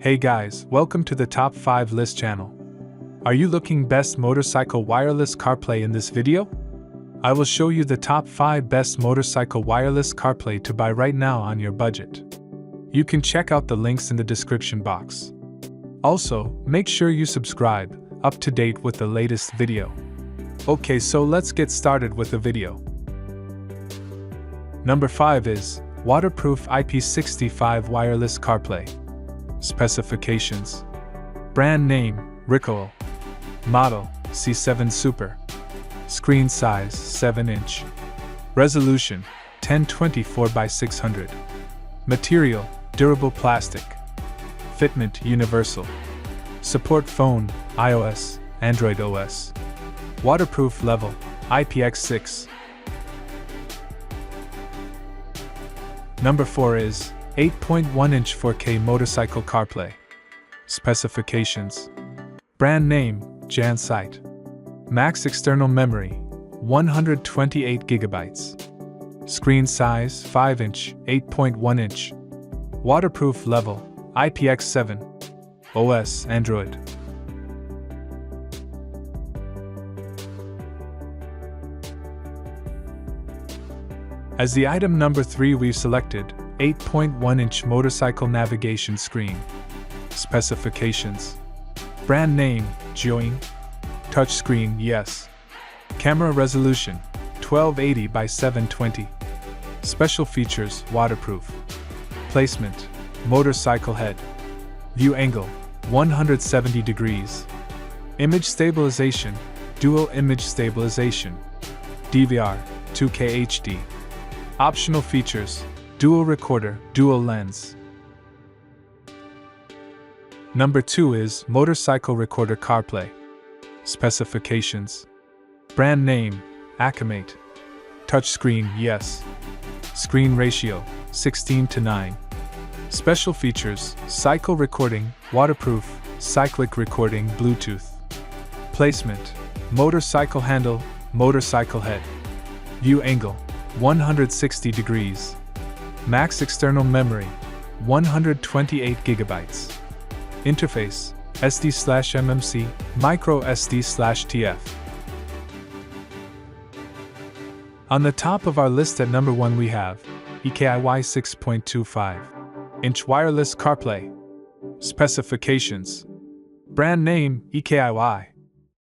Hey guys, welcome to the Top 5 List channel. Are you looking best motorcycle wireless CarPlay in this video? I will show you the top 5 best motorcycle wireless CarPlay to buy right now on your budget. You can check out the links in the description box. Also, make sure you subscribe, up to date with the latest video. Okay, so let's get started with the video. Number 5 is Waterproof IP65 Wireless CarPlay. Specifications. Brand name, Ricoh. Model, C7 Super. Screen size, 7-inch. Resolution, 1024x600. Material, durable plastic. Fitment, universal. Support phone, iOS, Android OS. Waterproof level, IPX6. Number 4 is 8.1-inch 4K motorcycle CarPlay. Specifications. Brand name, Jansite. Max external memory, 128 GB. Screen size, 5-inch, 8.1-inch. Waterproof level, IPX7. OS, Android. As the item number 3, we've selected 8.1-inch motorcycle navigation screen. Specifications. Brand name, Joing. Touchscreen, yes. Camera resolution, 1280x720. Special features, waterproof. Placement, motorcycle head. View angle, 170 degrees. Image stabilization, dual image stabilization. DVR, 2K HD. Optional features, dual recorder, dual lens. Number 2 is Motorcycle Recorder CarPlay. Specifications. Brand name, Akamate. Touchscreen, yes. Screen ratio, 16:9. Special features, cycle recording, waterproof, cyclic recording, Bluetooth. Placement, motorcycle handle, motorcycle head. View angle, 160 degrees. Max external memory, 128 GB. Interface, SD/MMC, micro SD/TF. On the top of our list at number 1 we have EKIY 6.25-inch wireless CarPlay. Specifications. Brand name, EKIY.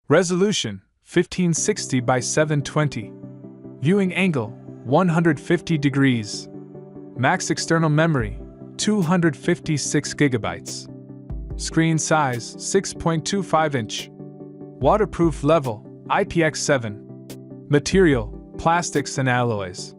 Resolution, 1560x720. Viewing angle, 150 degrees. Max external memory, 256 GB. Screen size, 6.25-inch. Waterproof level, IPX7. Material, plastics and alloys.